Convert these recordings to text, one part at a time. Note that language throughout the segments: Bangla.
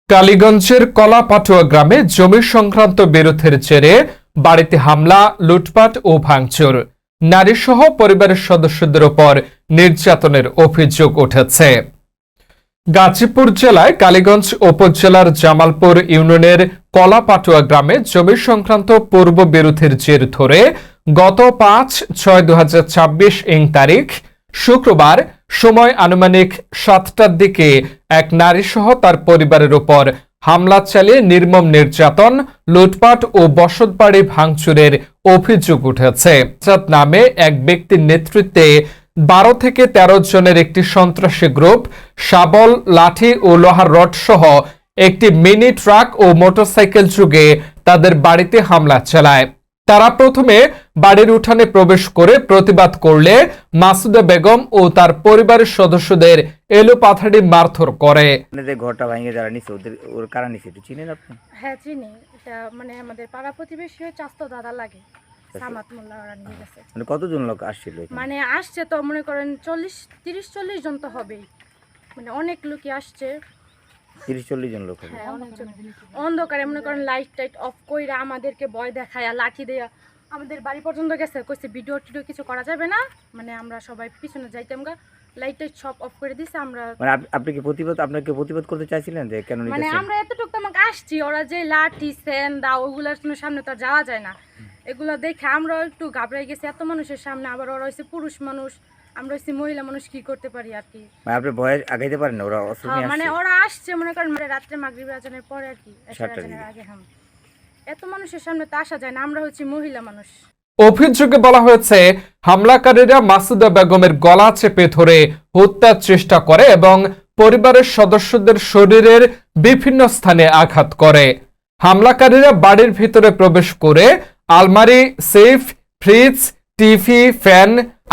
কালীগঞ্জের কলাপাটুয়া গ্রামে জমি সংক্রান্ত বিরোধের জেরে বাড়িতে হামলা, লুটপাট ও ভাঙচুর, নারীসহ পরিবারের সদস্যদের ওপর নির্যাতনের অভিযোগ উঠেছে। গাজীপুর জেলায় কালীগঞ্জ উপজেলার জামালপুর ইউনিয়নের কলাপাটুয়া গ্রামে জমি সংক্রান্ত পূর্ব বিরোধের জের ধরে গত ৫/৬/২০২৬ তারিখ শুক্রবার সময় আনুমানিক ৭টার দিকে এক নারীসহ তার পরিবারের উপর হামলা চালিয়ে নির্মম নির্যাতন, লুটপাট ও বসতবাড়ি ভাঙচুরের অভিযোগ উঠেছে। নামে এক ব্যক্তির নেতৃত্বে ১২ থেকে ১৩ জনের একটি সন্ত্রাসী গ্রুপ শাবল, লাঠি ও লোহার রড সহ একটি মিনি ট্রাক ও মোটরসাইকেল যুগে তাদের বাড়িতে হামলা চালায়। তারা প্রথমে বাড়ির উঠানে প্রবেশ করে প্রতিবাদ করলে মাসুদা বেগম ও তার পরিবারের সদস্যদের এলোপাথাড়ি মারধর করে। ঘরটা ভাঙে যারা নিচে ওর কারা নিচে একটু চিনেন আপনি? হ্যাঁ চিনি, এটা মানে আমাদের পাড়া প্রতিবেশী চাস্তো দাদা লাগে। সামাত মোল্লা ওরা নিয়ে গেছে। মানে কতজন লোক আসছিল? মানে আসছে তো মনে করেন 30-40 জন তো হবেই, মানে অনেক লোকই আসছে। 30-40 জন লোক হবে। হ্যাঁ অনেকজন। অন্ধকারে মনে করেন লাইট টাইট অফ কইরা আমাদেরকে ভয় দেখায়, লাঠি দেয়া আমাদের বাড়ি পর্যন্ত গেছে। কইছে ভিডিও টিডিও কিছু করা যাবে না, মানে আমরা সবাই পিছনে যাইতাম গা, লাইট টাইট সব অফ করে দিছে। আমরা মানে আপনাকে প্রতিবাদ করতে চাইছিলেন যে কেন নিতেছেন? মানে আমরা এতটুকু আমাকে আসছি, ওরা যে লাঠি সেন্দা ওগুলোর সামনে তো যাওয়া যায় না। এগুলো দেখে আমরা একটু ঘাবড়াই গেছি, এত মানুষের সামনে, আবার ওরা হচ্ছে পুরুষ মানুষ, আমরা হচ্ছে মহিলা মানুষ, কি করতে পারি আর কি। মানে আপনি ভয় আগাইতে পারেন না? ওরা অস্ত্র নিয়ে আসছে? মানে ওরা আসছে মনে করেন রাত্রে মাগরিবের আজানের পরে আর কি, আজানের আগে। এত মানুষের সামনে তো আসা যায় না, আমরা হচ্ছে মহিলা মানুষ। অভিযোগে বলা হয়েছে হামলাকারীরা মাসুদা বেগমের গলা চেপে ধরে হত্যার চেষ্টা করে এবং পরিবারের সদস্যদের শরীরের বিভিন্ন স্থানে আঘাত করে। হামলাকারীরা বাড়ির ভিতরে প্রবেশ করে আলমারি, সেফ, ফ্রিজ, টিভি, ফ্যান,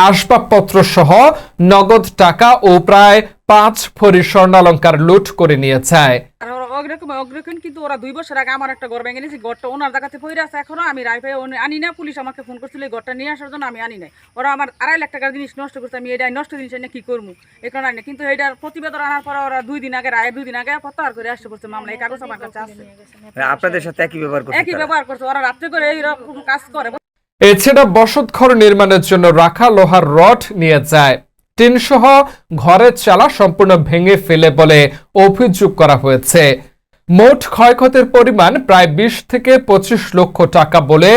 আসবাবপত্র সহ নগদ টাকা ও প্রায় 5 ভরি স্বর্ণালংকার লুট করে নিয়ে যায়। অগ্রক্ষণ কিন্তু ওরা 2 বছর আগে আমার একটা ঘর ভেঙে নিয়েছে, ঘরটা ওনার জায়গাতে পড়ে আছে এখনো। আমি রাইফাই আনি না, পুলিশ আমাকে ফোন করছিল এই ঘরটা নিয়ে আসার জন্য, আমি আনি নাই। ওরা আমার 2.5 লাখ টাকার জিনিস নষ্ট করছে, আমি এটা নষ্ট জিনিস এনে কি করবো, এই কারণে আনি না। কিন্তু এইটার প্রতিবেদন আনার পর ওরা 2 দিন আগে প্রত্যাহার করে আসতে করছে মামলা। এই কাগজ আমার কাছে আছে। আপনাদের সাথে একই ব্যবহার করছে? ওরা রাত্রে করে এইরকম কাজ করে। এছাড়া বসতঘর নির্মাণের জন্য রাখা লোহার রড নিয়ে যায়। টিনসহ ঘরের চালা সম্পূর্ণ ভেঙে ফেলে বলে অভিযোগ করা হয়েছে। মোট ক্ষয়ক্ষতির পরিমাণ প্রায় 20 থেকে 25 লক্ষ টাকা বলে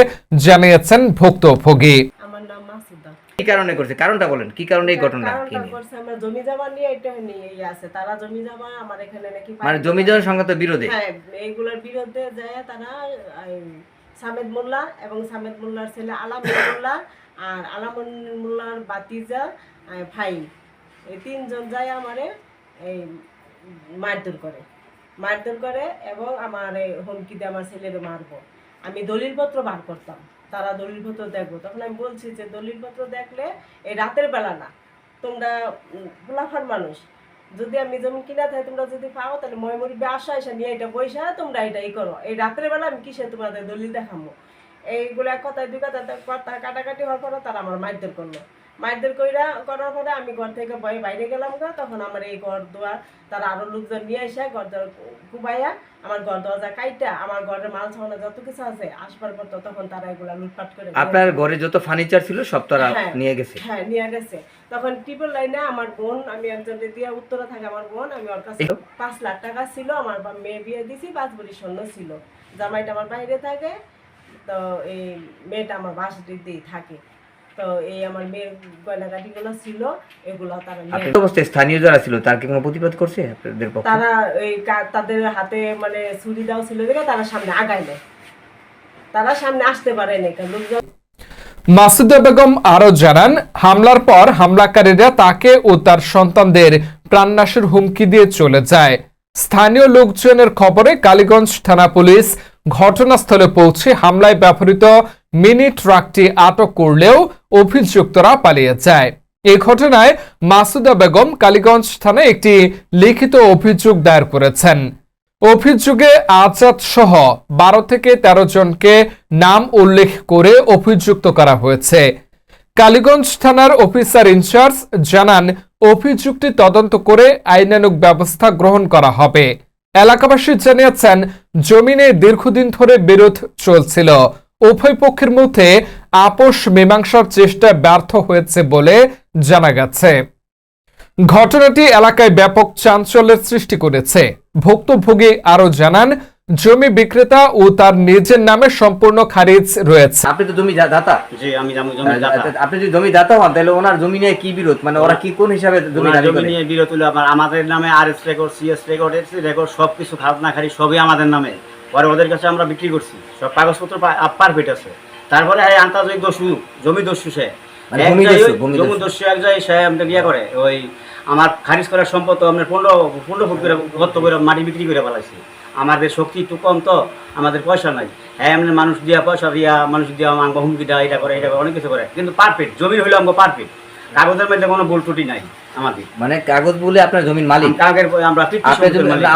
জানিয়েছেন ভুক্তভোগী। আমার নাম মাসুদা। কি কারণে করছে? কারণটা বলেন, কি কারণে এই ঘটনা? করছে আমরা জমি জমা নিয়ে, এটা নিয়ে আছে। তারা জমি জমা আমার এখানে নাকি মানে জমি জমা সংক্রান্ত বিরোধে? হ্যাঁ, এইগুলোর বিরুদ্ধে যায় তারা সামেদ মোল্লা এবং সামেদ মোল্লার ছেলে আলামুল মোল্লা আর আলামুল মোল্লার বাতিজা ভাই, এই 3 জন যায় আমারে এই মারধর করে এবং আমার হুমকি দিয়ে আমার ছেলেকে মারবো। আমি দলিলপত্র বার করতাম, তারা দলিলপত্র দেখবো। তখন আমি বলছি যে দলিলপত্র দেখলে এই রাতের বেলা না, তোমরা গোলাফার মানুষ, যদি আমি জমি কিনা থাকে তোমরা যদি পাও তাহলে ময়মরি আসা এসে নিয়ে এটা বৈশা তোমরা এটাই করো। এই রাত্রের বেলা আমি কিসে তোমাদের দলিল দেখাবো? এইগুলা কথায় 2 কথা কাটাকাটি হওয়ার পরে তারা আমার মারধর করলো। মারধর করার পরে আমি ঘর থেকে ভয়ে বাইরে গেলাম গা। তখন আমার এই ঘর দুয়ার তারা আরো লোকজন নিয়ে এসে ঘর দর কুবাইয়া আমার ঘর দরজা কাইটা আমার ঘরের মাল ছাওনা যত কিছু আছে আসবার পর তখন তারা এগুলা লুটপাট করে। আপনার ঘরে যত ফার্নিচার ছিল সব তারা নিয়ে গেছে? হ্যাঁ নিয়ে গেছে। তখন ট্রিপল লাইনে আমার বোন, আমি একজন দিয়া উত্তরা থাকে আমার বোন, আমি ওর কাছে 5 লাখ টাকা ছিল, আমার মেয়ে বিয়ে দিছি, 5 ভরি স্বর্ণ ছিল। জামাইটা আমার বাইরে থাকে, তো এই মেয়েটা আমার বাসাতেই থাকে। তো এই আমার মেয়ের গয়নাগাটিগুলো ছিল, এগুলো তারা নিয়ে অবস্থায় স্থানীয় যারা ছিল তার কি কোনো প্রতিবাদ করছে আপনাদের পক্ষে? তারা এই তাদের হাতে মানে ছুরি দাও ছিল দেখে তারা সামনে আগায় নেয়, তারা সামনে আসতে পারে না। লোকজন মাসুদা বেগম আরো জানান, হামলার পর হামলাকারীরা তাকে ও তার সন্তানদের প্রাণনাশের হুমকি দিয়ে চলে যায়। স্থানীয় লোকজনের খবরে কালীগঞ্জ থানা পুলিশ ঘটনাস্থলে পৌঁছে হামলায় ব্যবহৃত মিনি ট্রাকটি আটক করলেও অভিযুক্তরা পালিয়ে যায়। এই ঘটনায় মাসুদা বেগম কালীগঞ্জ থানায় একটি লিখিত অভিযোগ দায়ের করেছেন। অভিযোগে আজাদ সহ 12 থেকে 13 জনকে নাম উল্লেখ করে অভিযুক্ত করা হয়েছে। কালীগঞ্জ থানার অফিসার ইনচার্জ জানান, অভিযোগটি তদন্ত করে আইনানুগ ব্যবস্থা গ্রহণ করা হবে। এলাকাবাসী জানিয়েছেন জমি নিয়ে দীর্ঘদিন ধরে বিরোধ চলছিল। উভয় পক্ষের মধ্যে আপোষ মীমাংসার চেষ্টা ব্যর্থ হয়েছে বলে জানা গেছে। ঘটনাটি এলাকায় ব্যাপক চাঞ্চল্যের সৃষ্টি করেছে। ভুক্তভোগী আরো জানান, জমি বিক্রেতা ও তার নিজের নামে সম্পূর্ণ খারিজ রয়েছে। আপনি তো জমি দাতা। জি আমি জমি দাতা। আপনি যদি জমি দাতা হন তাহলে ওনার জমি নিয়ে কি বিরোধ, মানে ওরা কি কোন হিসাবে জমি দাবি জমি করে? নিয়ে বিরোধ হলো আমাদের নামে RS record, CS record, SC record সবকিছু খাজনা খারি সবই আমাদের নামে। পরে ওদের কাছে আমরা বিক্রি করছি, সব কাগজপত্র পারফেক্ট আছে। তারপরে আন্তর্জাতিক দস্যু, জমি দস্যু সে মানে ভূমি দস্যু, ভূমি জমি দস্যু এক জায়গায় সে আমাদের ইয়ে করে, ওই আমার খারিজ করার সম্পদ আমরা 15 ফুট করে গর্ত করে মাটি বিক্রি করে ফেলাইছি। আমাদের শক্তি একটু কম, তো আমাদের পয়সা নাই। হ্যাঁ এমনি মানুষ দিয়া পয়সা দিয়া মানুষ দিয়া আমাকে হুমকি দেয়, এটা করে অনেক কিছু করে, কিন্তু পারফেক্ট জমি হইলে আমাকে পারফেক্ট, কাগজের মধ্যে কোনো ভুল ত্রুটি নাই আমাদের। মানে কাগজ বলে আপনার জমির মালিক, কাগজের আমরা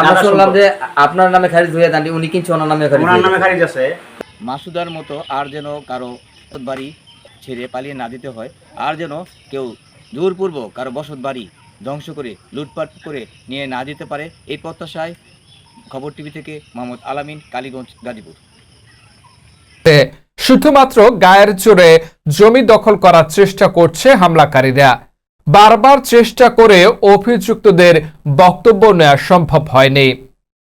আমরা শুনলাম যে আপনার নামে খারিজ হয়ে যান, উনি কিন্তু ওনার নামে খারিজ, ওনার নামে খারিজ আছে। মাসুদার মতো আর যেন কারো বাড়ি ছেড়ে পালিয়ে না দিতে হয়, আর যেন কেউ জোরপূর্বক কারো বসত বাড়ি ধ্বংস করে লুটপাট করে নিয়ে না যেতে পারে, এই প্রত্যাশায় খবর টিভি থেকে মোহাম্মদ আলামিন, কালীগঞ্জ, গাজীপুর। শুধুমাত্র গায়ের জোরে জমি দখল করার চেষ্টা করছে হামলাকারীরা। বারবার চেষ্টা করে অভিযুক্তদের বক্তব্য নেওয়া সম্ভব হয়নি।